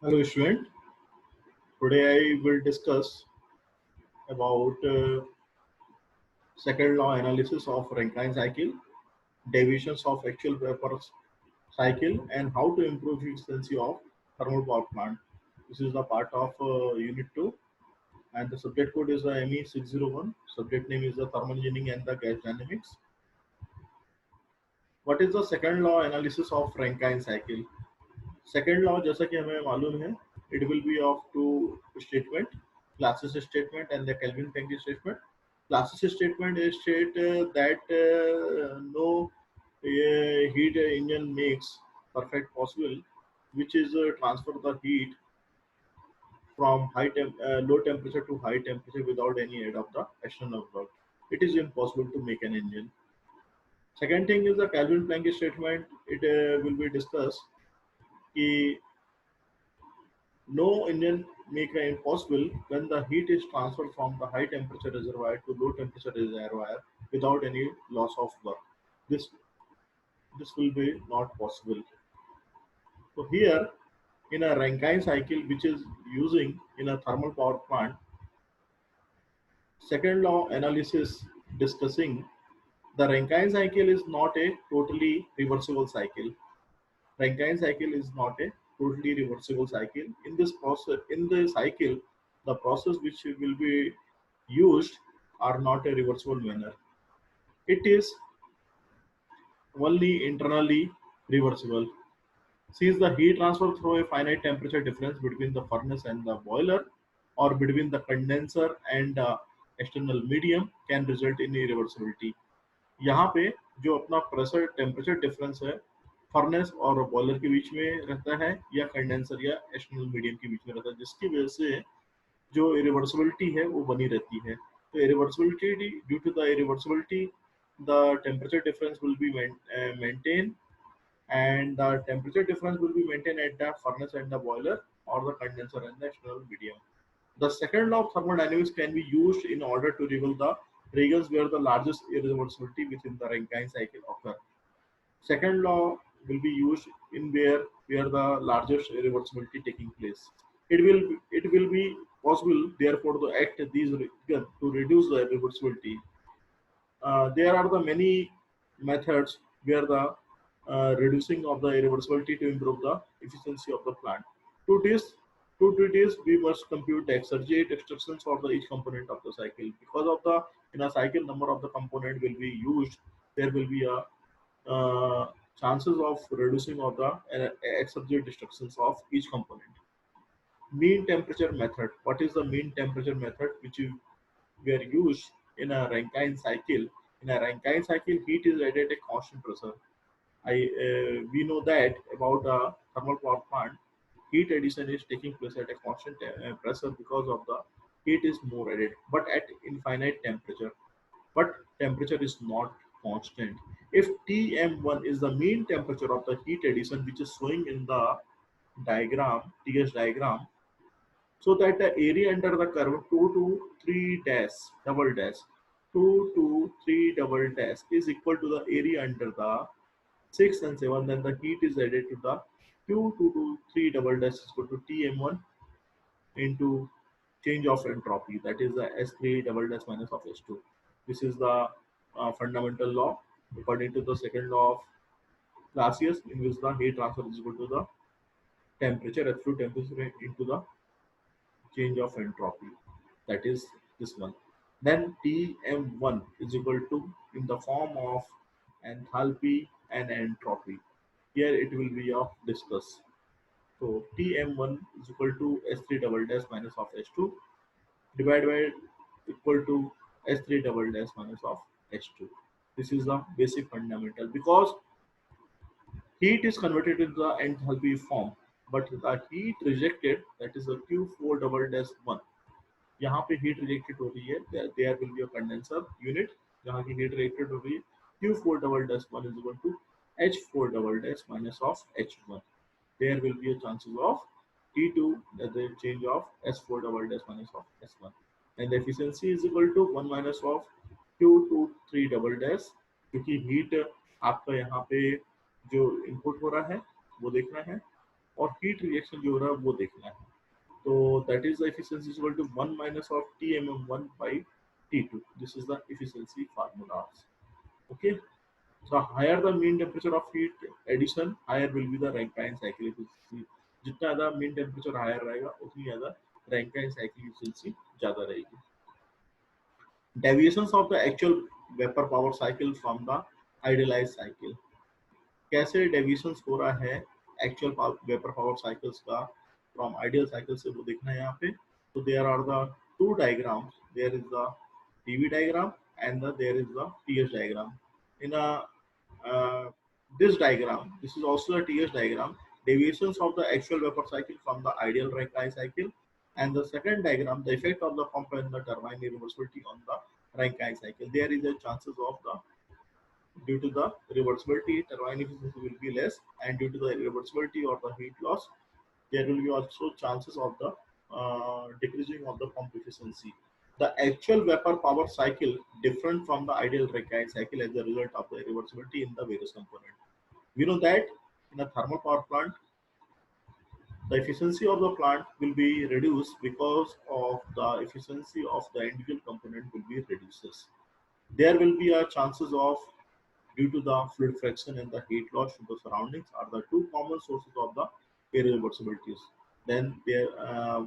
Hello, student. Today I will discuss about second law analysis of Rankine cycle, deviations of actual vapor cycle, and how to improve efficiency of thermal power plant. This is the part of Unit 2, and the subject code is the ME601. Subject name is the thermal engineering and the gas dynamics. What is the second law analysis of Rankine cycle? Second law, जैसा कि हमें मालूम है, it will be of two statement, Classes statement and the Kelvin-Planck statement. Classes statement is state that no heat engine makes perfect possible, which is transfer the heat from low temperature to high temperature without any aid of the external work. It is impossible to make an engine. Second thing is the Kelvin-Planck statement. It will be discussed. कि no engine make it impossible when the heat is transferred from the high temperature reservoir to low temperature reservoir without any loss of work. This this will be not possible. So here in a Rankine cycle which is using in a thermal power plant, second law analysis discussing the Rankine cycle is not a totally reversible cycle. Rankine cycle is not a totally reversible cycle. In this process, in the cycle, the process which will be used are not a reversible manner. It is only internally reversible. Since the heat transfer through a finite temperature difference between the furnace and the boiler or between the condenser and external medium can result in irreversibility. यहाँ पे जो अपना pressure temperature difference है furnace और boiler के बीच में रहता है या कंडेंसर या एक्सटर्नल मीडियम के बीच में रहता है जिसकी वजह से जो इरिवर्सिबिलिटी है वो बनी रहती है तो irreversibility due to the irreversibility the temperature difference will be maintained and the temperature difference will be maintained at the furnace and the boiler or the condenser and the external medium. The second law of thermodynamics can be used in order to reveal the regions where the largest irreversibility within the Rankine cycle occur. Second law will be used in where the largest irreversibility taking place. It will be possible therefore to act these regions to reduce the irreversibility. There are the many methods where the reducing of the irreversibility to improve the efficiency of the plant. To this, to do this, we must compute the exergy extractions for the each component of the cycle. Because of the in a cycle number of the component will be used, there will be a chances of reducing of the exergy destructions of each component. Mean temperature method. What is the mean temperature method which were used in a Rankine cycle? In a Rankine cycle, heat is added at a constant pressure. We know that about a thermal power plant, heat addition is taking place at a constant pressure because of the heat is more added, but at infinite temperature. But temperature is not constant. If Tm1 is the mean temperature of the heat addition, which is showing in the diagram, TS diagram, so that the area under the curve 2 to 3 dash double dash 2 to 3 double dash is equal to the area under the 6 and 7, then the heat is added to the Q2 to 3 double dash is equal to Tm1 into change of entropy, that is the S3 double dash minus of S2. This is the fundamental law according to the second law of Clausius, in which the heat transfer is equal to the temperature, absolute temperature into the change of entropy, that is this one. Then Tm1 is equal to in the form of enthalpy and entropy. Here it will be of discuss. So Tm1 is equal to S3 double dash minus of S2 divided by equal to S3 double dash minus of S2. This is the basic fundamental because heat is converted into the enthalpy form, but the heat rejected, that is a Q4 double dash 1, यहाँ पे heat rejected हो रही है, there will be a condenser unit जहाँ की heat rejected हो रही है, Q4 double dash 1 is equal to H4 double dash minus of H1. There will be a chances of T2, that the change of S4 double dash minus of S1, and the efficiency is equal to 1 minus of Q23 double dash, क्योंकि heat आपका यहाँ पे जो input हो रहा है वो देखना है, और हीट रिएक्शन जो हो रहा है वो देखना है। तो that is the efficiency is equal to 1 minus of TMM1 by T2. This is the efficiency formulas. Okay. So higher the mean temperature of heat addition, higher will be the Rankine cycle efficiency. जितना ज़्यादा mean temperature higher रहेगा उतनी ज़्यादा Rankine cycle efficiency ज़्यादा रहेगी. Deviations of the actual vapor power cycle from the idealized cycle. कैसे deviations हो रहा है एक्चुअल वेपर पावर साइकिल्स का फ्रॉम आइडियल साइकिल से वो देखना है यहाँ पे. तो there are the two diagrams, there is the TV diagram and there is the TS diagram. In this diagram, this is also a TS diagram, deviations of the actual vapor cycle from the ideal Rankine cycle, and the second diagram, the effect of the pump and the turbine irreversibility on the Rankine cycle. There is a chances of the, due to the reversibility, turbine efficiency will be less, and due to the irreversibility or the heat loss, there will be also chances of the decreasing of the pump efficiency. The actual vapor power cycle different from the ideal Rankine cycle as a result of the irreversibility in the various components. We know that in a thermal power plant, the efficiency of the plant will be reduced because of the efficiency of the individual component will be reduces. There will be a chances of, due to the fluid friction and the heat loss to the surroundings are the two common sources of the irreversibilities. Then there,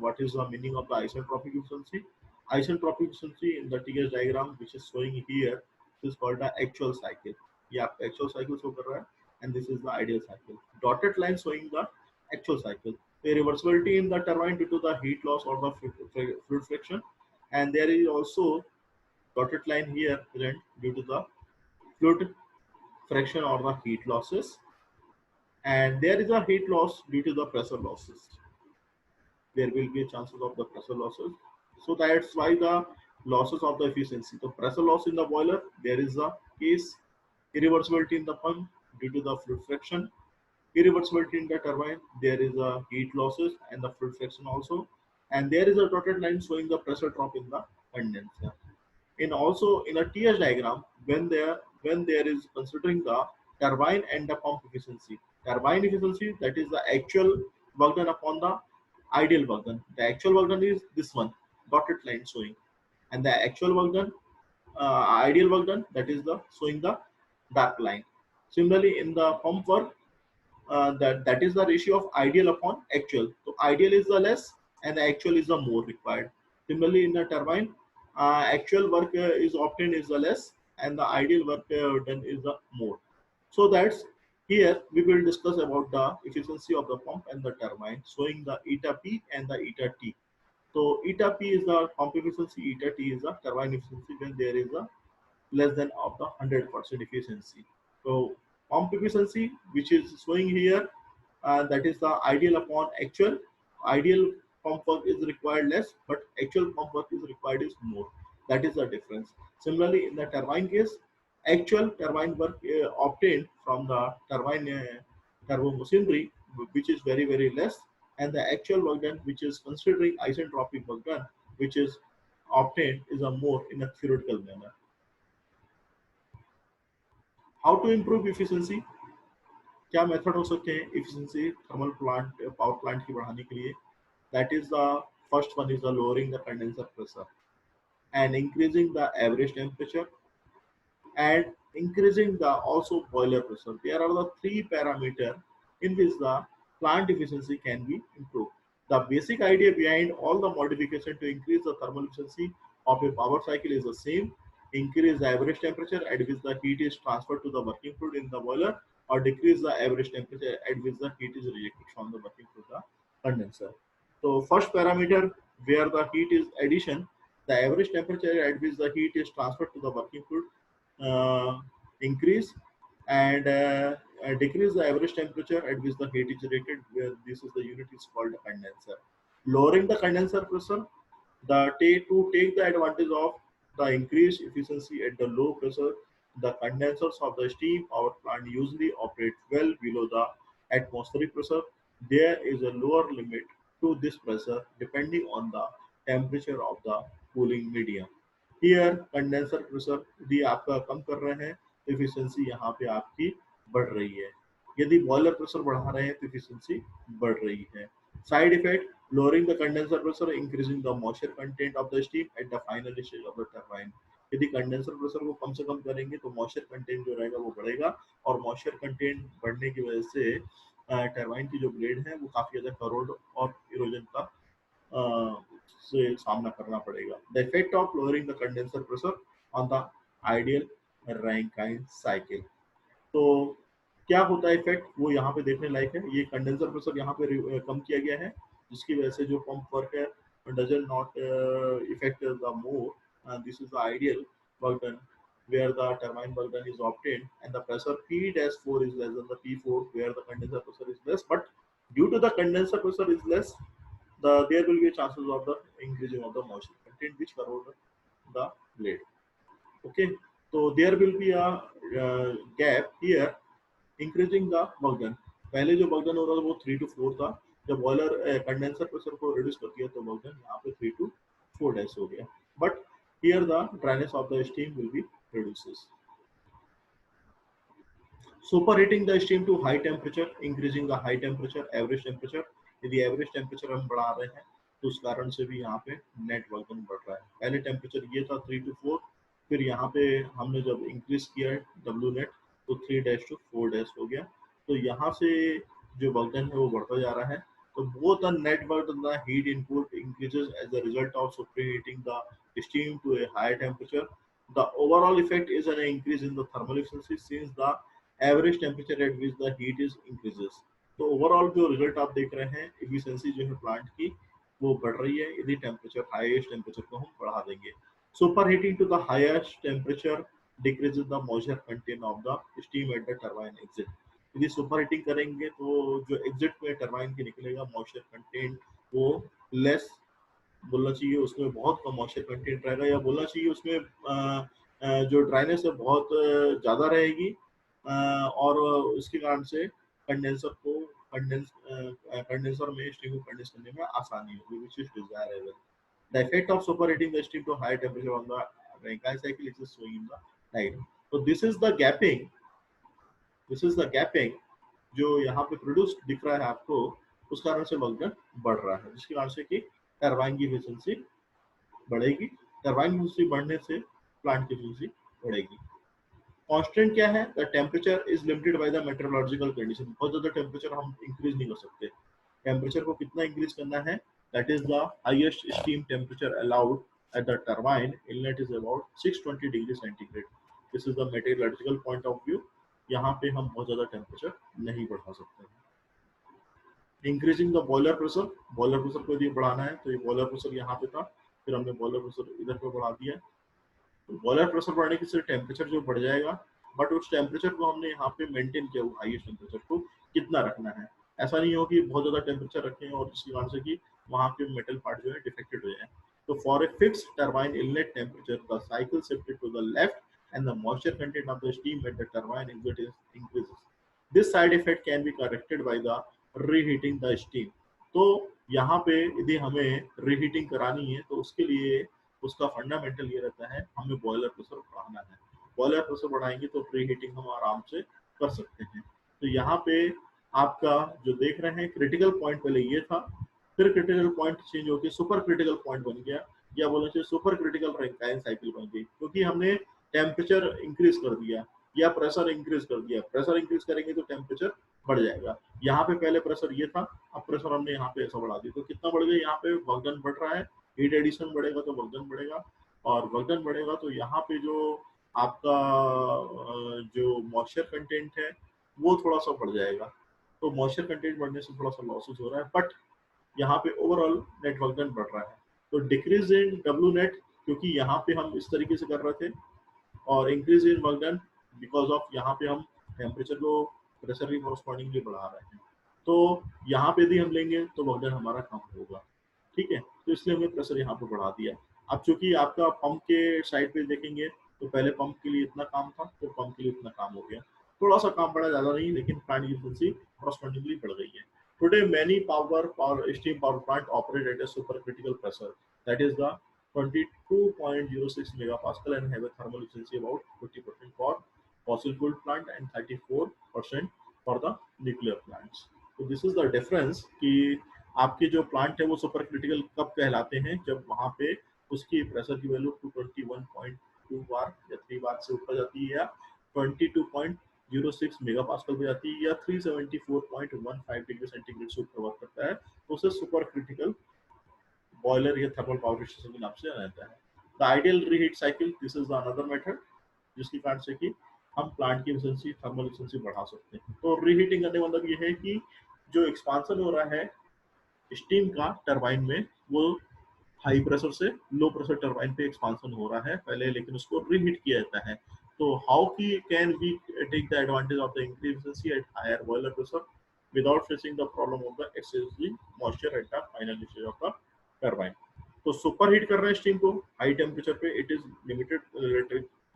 what is the meaning of the isentropic efficiency? Isentropic efficiency in the TS diagram, which is showing here, is called the actual cycle. Yeah, actual cycle show कर रहा है, and this is the ideal cycle. Dotted line showing the actual cycle. The reversibility in the turbine due to the heat loss or the fluid friction, and there is also dotted line here present due to the fluid friction or the heat losses, and there is a heat loss due to the pressure losses. There will be chances of the pressure losses, so that's why the losses of the efficiency. The pressure loss in the boiler, there is a case. Irreversibility in the pump due to the fluid friction. Irreversibility in the turbine, there is a heat losses and the fluid friction also, and there is a dotted line showing the pressure drop in the condenser. In also in a TS diagram, when there is considering the turbine and the pump efficiency. Turbine efficiency, that is the actual work done upon the ideal work done. The actual work done is this one, dotted line showing, and the actual work done, ideal work done, that is the showing the dark line. Similarly, in the pump work, that is the ratio of ideal upon actual. So ideal is the less and the actual is the more required. Similarly, in the turbine, actual work is obtained is the less and the ideal work done is the more. So that's here we will discuss about the efficiency of the pump and the turbine, showing the eta P and the eta T. So eta P is the pump efficiency, eta T is the turbine efficiency when there is a less than of the 100% efficiency. So pump efficiency, which is showing here, that is the ideal upon actual. Ideal pump work is required less, but actual pump work is required is more. That is the difference. Similarly, in the turbine case, actual turbine work obtained from the turbine turbo machinery, which is very less, and the actual work done, which is considering isentropic work done, which is obtained, is a more in a theoretical manner. How to improve efficiency, क्या method हो सकते हैं efficiency thermal plant power plant की बढ़ाने के लिए? That is the first one is the lowering the condenser pressure and increasing the average temperature and increasing the also boiler pressure. There are the three parameters in which the plant efficiency can be improved. The basic idea behind all the modification to increase the thermal efficiency of a power cycle is the same. Increase the average temperature at which the heat is transferred to the working fluid in the boiler, or decrease the average temperature at which the heat is rejected from the working fluid the condenser. So first parameter where the heat is addition, the average temperature at which the heat is transferred to the working fluid uh, increase, and decrease the average temperature at which the heat is rated, where this is the unit is called condenser. Lowering the condenser pressure, to take the advantage of the increased efficiency at the low pressure, the condensers of the steam power plant usually operate well below the atmospheric pressure. There is a lower limit to this pressure depending on the temperature of the cooling medium. Here condenser pressure यदि आपका कम कर रहे हैं, efficiency यहाँ पे आपकी बढ़ रही है. यदि बॉयलर प्रेशर बढ़ा रहे हैं तो एफिशिएंसी बढ़ रही है। Side effect, lowering the condenser pressure, increasing the moisture content of the steam at the final stage of the turbine। यदि कंडेंसर प्रेशर को कम से कम करेंगे तो मॉइस्चर कंटेंट जो रहेगा वो बढ़ेगा, और मॉइस्चर कंटेंट बढ़ने की वजह से टरबाइन की जो ब्लेड है वो काफी ज्यादा करोड और इरोजन का से सामना करना पड़ेगा। The effect of lowering the condenser pressure on the ideal Rankine cycle. तो क्या होता है इफेक्ट, वो यहाँ पे देखने लायक है। ये कंडेंसर प्रेशर यहाँ पे कम किया गया है, जिसकी वजह से जो पंप वर्क है doesn't not effect the more, this is the ideal work done where the turbine work done is obtained and the pressure P-4 is less than the P4 where the condenser pressure is less, but due to the condenser pressure is less, there will be chances of the increasing of the moisture content which corrode the blade. Okay, so there will be a gap here increasing the work done। पहले जो work done हो रहा था वो 3 to 4 था, जब boiler condenser pressure को reduce कर दिया तो वर्क डन यहाँ पे 3 to 4 days हो गया, but here the dryness of the steam will be reduces। Superheating the steam to high temperature, increasing the high temperature, average temperature। यदि एवरेज टेम्परेचर हम बढ़ा रहे हैं तो उस कारण से भी यहाँ पे नेट वर्क डन बढ़ रहा है। पहले टेम्परेचर ये था 3 to 4, फिर यहाँ पे हमने जब इंक्रीज किया डब्ल्यू नेट तो 3 dash to 4 dash हो गया, तो यहाँ से जो वर्क डन है वो बढ़ता जा रहा है। तो both the net work and the heat input increases as a result of superheating the steam to a higher temperature। The overall effect is an increase in the thermal efficiency since the average temperature at which the heat is increases. तो overall जो result आप देख रहे हैं efficiency जो है plant की वो बढ़ रही है यदि टेम्परेचर हाईएस्ट टेम्परेचर को हम बढ़ा देंगे। Super heating to the highest temperature decreases the moisture content of the steam at the turbine exit. यदि सुपर हीटिंग करेंगे तो जो एग्जिट में टरबाइन के निकलेगा मॉइस्चर कंटेंट वो लेस बोलना चाहिए, उसमें बहुत कम मॉइस्चर कंटेंट रहेगा, या बोलना चाहिए उसमें जो ड्राइनेस है बहुत ज़्यादा रहेगी, और इसके कारण से कंडेंसर को कंडेंसर में स्टीम को कंडेंस करने में आसानी होगी which is desirable. The effect of superheating the steam to high temperature on the Rankine cycle is showing in the diagram. तो दिस इज द गैपिंग जो यहाँ पे प्रोड्यूस दिख रहा है आपको, उस कारण से वर्क डन बढ़ रहा है, जिसके कारण से कि टरबाइन की एफिशिएंसी बढ़ेगी। टरबाइन की एफिशिएंसी बढ़ने से प्लांट की एफिशिएंसी बढ़ेगी। कांस्टेंट क्या है, the temperature is limited by the metallurgical condition. बहुत ज्यादा टेम्परेचर हम इंक्रीज नहीं कर सकते। टेम्परेचर को कितना इंक्रीज करना है, that is the highest steam temperature allowed at the turbine inlet is about 620 degree centigrade. This is the metallurgical point of view. यहाँ पे हम बहुत ज्यादा टेम्परेचर नहीं बढ़ा सकते हैं। इंक्रीजिंग द बॉयलर प्रेशर को यदि बढ़ाना है तो ये बॉयलर प्रेशर यहाँ पे था, फिर हमने बॉयलर प्रेशर इधर पे बढ़ा दिया। तो बॉयलर प्रेशर बढ़ने की सिर्फ टेम्परेचर जो बढ़ जाएगा, बट उस टेम्परेचर को हमने यहाँ पे मेंटेन किया वो हाईएस्ट टेम्परेचर को कितना रखना है। ऐसा नहीं हो कि बहुत ज्यादा टेम्परेचर रखें और जिसकी वजह से कि वहाँ पे मेटल पार्ट जो है डिफेक्टेड हो जाए। तो for a fix turbine inlet temperature the cycle shifted to the left and the moisture content of the steam at the turbine exit increases। This side effect can be corrected by the reheating the steam। तो यहाँ पे यदि हमें reheating करानी है तो उसके लिए उसका फंडामेंटल ये रहता है हमें बॉयलर प्रेशर बढ़ाना है। बॉयलर प्रेशर बढ़ाएंगे तो प्रीहीटिंग हम आराम से कर सकते हैं। तो यहाँ पे आपका जो देख रहे हैं क्रिटिकल पॉइंट पहले ये था, फिर क्रिटिकल पॉइंट चेंज होकर सुपर क्रिटिकल पॉइंट बन गया, या बोलना चाहिए सुपर क्रिटिकल रैंकाइन साइकिल बन गई, क्योंकि हमने टेम्परेचर इंक्रीज कर दिया या प्रेशर इंक्रीज कर दिया। प्रेशर इंक्रीज करेंगे तो टेम्परेचर बढ़ जाएगा। यहाँ पे पहले प्रेशर ये था, अब प्रेशर हमने यहाँ पे ऐसा बढ़ा दिया, तो कितना बढ़ गया, यहाँ पे वर्क डन बढ़ रहा है। हीट एडिशन बढ़ेगा तो वर्क डन बढ़ेगा, और वर्क डन बढ़ेगा तो यहाँ पे जो आपका जो मॉइस्चर कंटेंट है वो थोड़ा सा बढ़ जाएगा। तो मॉइस्चर कंटेंट बढ़ने से थोड़ा सा लॉसेस हो रहा है, बट यहाँ पे ओवरऑल नेट वर्क डन बढ़ रहा है। तो डिक्रीज इन डब्ल्यू नेट, क्योंकि यहाँ पे हम इस तरीके से कर रहे थे, और increase in work done because of यहाँ पे हम टेम्परेचर को प्रेशर की कॉरस्पॉन्डिंगली बढ़ा रहे हैं। तो यहाँ पे यदि हम लेंगे तो वर्क डन हमारा कम होगा, ठीक है। तो इसलिए हमने प्रेशर यहाँ पे बढ़ा दिया। अब चूंकि आपका पंप के साइड पे देखेंगे तो पहले पंप के लिए इतना काम था, तो पंप के लिए इतना काम हो गया, थोड़ा सा काम बढ़ा, ज्यादा नहीं, लेकिन प्लांट की एफिशिएंसी कॉरस्पॉन्डिंगली बढ़ गई है। Today, many steam power plant operate at a supercritical pressure, that is the 22.06 megapascal, and have a thermal efficiency about 50% for fossil fuel plant and 34% for the nuclear plants. तो this is the difference कि आपके जो plant है वो super critical कब कहलाते हैं, जब वहां पे उसकी प्रेशर की वैल्यू 221.2 बार या 3 बार से ऊपर जाती है, या 22.06 मेगा पास्कल पे जाती है, या 374.15 डिग्री सेंटीग्रेड से ऊपर वर्क करता है, तो उसे सुपर क्रिटिकल बॉयलर या थर्मल पावर स्टेशन के नाम से जाना जाता है। The ideal reheat cycle, this is the another method जिसके कारण से कि हम प्लांट की एफिशिएंसी, थर्मल एफिशिएंसी बढ़ा सकते हैं। तो रीहीटिंग करने का मतलब ये है कि जो एक्सपांसन हो रहा है स्टीम का टरबाइन में, वो हाई प्रेशर से लो प्रेशर टरबाइन पे एक्सपांसन हो रहा है पहले, लेकिन उसको रीहीट किया जाता है। तो हाउ की can we take the advantage of the increase efficiency at higher boiler pressure without facing the problem of the excessive moisture at the final stage of the turbine. तो सुपर हीट कर रहे हैं steam को high temperature पे, it is limited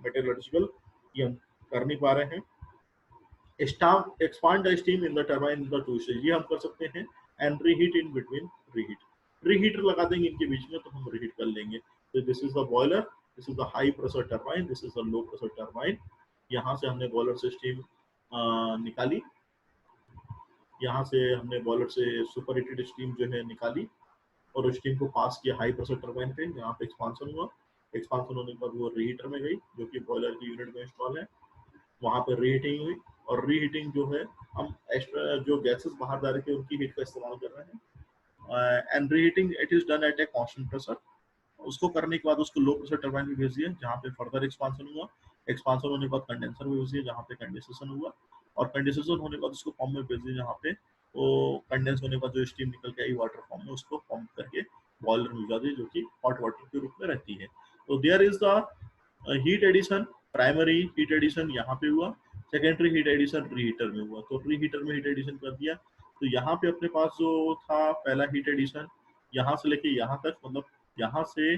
metallurgical, ये हम कर नहीं पा रहे हैं। Staff expand the steam in the turbine in the two stage, ये हम कर सकते हैं। And reheat in between, reheater लगा देंगे इनके बीच में तो हम रीहीट कर लेंगे। तो this is the boiler, this is the high pressure turbine, this is the low pressure turbine. यहाँ से हमने बॉयलर से स्टीम निकाली, यहाँ से हमने बॉयलर से सुपर हीटेड स्टीम जो है निकाली, और उस स्टीम को पास किया हाई प्रेशर टरबाइन पे, यहाँ पे एक्सपांसन हुआ। एक्सपांसन होने के बाद वो रीहीटर में गई जो कि बॉयलर की यूनिट में इंस्टॉल है, वहाँ पे रीहीटिंग हुई। और रीहीटिंग जो है, हम एक्स्ट्रा जो गैसेस बाहर जा रहे थे उनकी हीट का इस्तेमाल कर रहे हैं। And reheating it is done at a constant pressure. उसको करने के बाद उसको लो प्रेशर टरबाइन में भेज दिया जहाँ पे फर्दर एक्सपांसन हुआ। एक्सपांसन होने के बाद कंडेंसर में भेज दिया जहाँ पे कंडेंसेशन हुआ, और कंडेंसेशन होने के बाद उसको फॉर्म में भेज दिया जहाँ पे वो कंडेंस होने के बाद जो स्टीम निकल के आई वाटर फॉर्म में, उसको पंप करके बॉयलर में भेजा दी जो कि हॉट वाटर के रूप में रहती है। तो there is the heat addition, primary heat addition यहाँ पे हुआ, सेकेंडरी हीट एडिशन रीहीटर में हुआ। तो रीहीटर में हीट एडिशन कर दिया, तो यहाँ पे अपने पास जो था पहला हीट एडिशन, यहाँ से लेके यहाँ तक, मतलब यहाँ से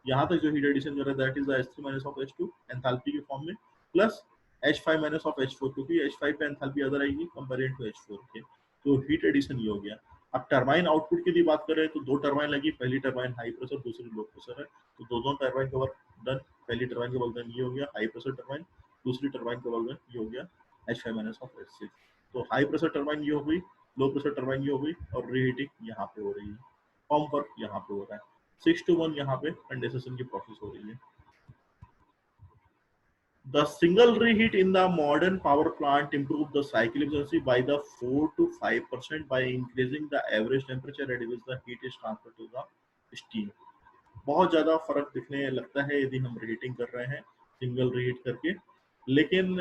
यहाँ तक जो हीट एडिशन कर रहा है that is the H3 minus of H2 enthalpy के फॉर्म में, plus H5 minus of H4, क्योंकि H5 पे एंथैल्पी अदर आएगी कंपेरिजन टू H4 के। तो हीट एडिशन ये हो गया। अब टरबाइन आउटपुट की यदि बात करें तो दो टरबाइन लगी, पहली टरबाइन हाई प्रेशर, दूसरी लो प्रेशर है। तो दोनों टरबाइन का वर्क डन। पहली टरबाइन का वर्क डन ये हो गया हाई प्रेशर टरबाइन, दूसरी टरबाइन का वर्क डन ये हो गया H5 माइनस ऑफ H6। तो हाई प्रेशर टरबाइन ये हो गई, लो प्रेशर टरबाइन ये हो गई, और रीहीटिंग यहाँ पे हो रही है, पंप वर्क यहाँ पे हो रहा है। 6 to 1 यहाँ पे कंडेंसेशन की प्रोसेस हो रही है। The single reheat in the modern power plant improve the cycle efficiency by the 4 to 5% by increasing the average temperature at which the heat is transferred to the steam। बहुत ज़्यादा फर्क दिखने लगता है यदि हम रीहीटिंग कर रहे हैं सिंगल रीहीट करके, लेकिन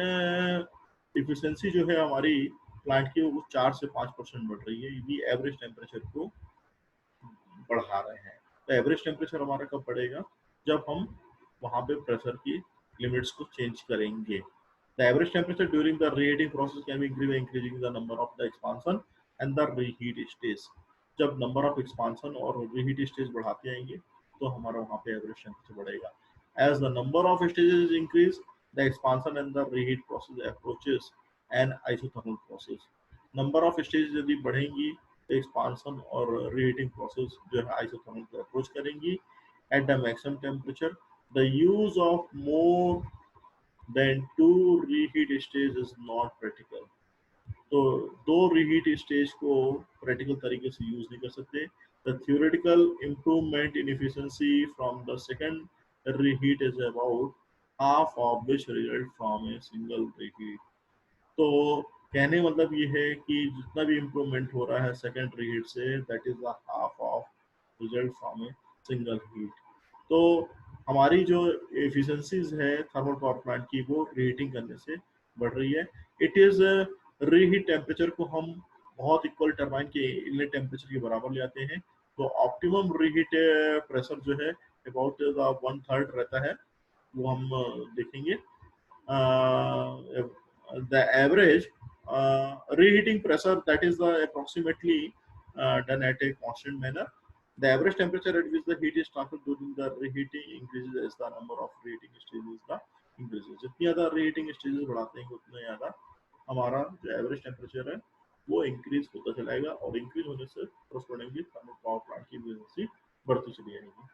इफिशियंसी जो है हमारी प्लांट की वो 4 से 5% बढ़ रही है यदि एवरेज टेम्परेचर को बढ़ा रहे हैं। तो एवरेज टेम्परेचर हमारा कब बढ़ेगा, जब हम वहाँ पे प्रेशर की लिमिट्स को चेंज करेंगे। The average temperature during the reheating process can be increase by increasing the number of the expansion and the reheat stage. जब नंबर ऑफ एक्सपांसन और रीहीट स्टेज बढ़ाते आएंगे तो हमारा वहाँ पे एवरेज टेम्परेचर बढ़ेगा। As the number of stages increase, the expansion and the reheat process approaches an isothermal process. Number of stage यदि बढ़ेंगी, एक्सपांसन और रीहीटिंग प्रोसेस जो है आइसोथर्मल को अप्रोच करेंगी at the maximum temperature. The use of more than 2 reheat stage is not practical. तो 2 reheat stage को practical तरीके से यूज नहीं कर सकते। The theoretical improvement in efficiency from the second reheat is about half of which result from a single reheat। तो कहने मतलब ये है कि जितना भी इम्प्रूवमेंट हो रहा है सेकेंड रीहीट से, that is the half of result from a single heat. तो हमारी जो एफिशिएंसीज है थर्मल पावर प्लांट की वो रीहीटिंग करने से बढ़ रही है। इट इज रीहीट टेम्परेचर को हम बहुत इक्वल टरबाइन के इनलेट टेम्परेचर के बराबर ले आते हैं। तो ऑप्टिमम रीहीट प्रेशर जो है अबाउट द 1/3 रहता है, वो हम देखेंगे। The average reheating pressure, that is the approximately done at a constant manner. The average temperature at which the heat is transferred during the reheating increases as the number of reheating stages the increases। जितनी ज़्यादा reheating stages बढ़ाते हैं उतना ज़्यादा हमारा जो average temperature है वो increase होता चलाएगा, और increase होने से correspondingly thermal power plant की efficiency बढ़ती चली जाएगी।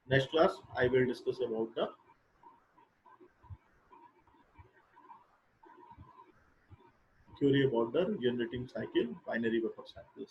Next class I will discuss about the theory about the regenerating cycle, binary buffer cycles.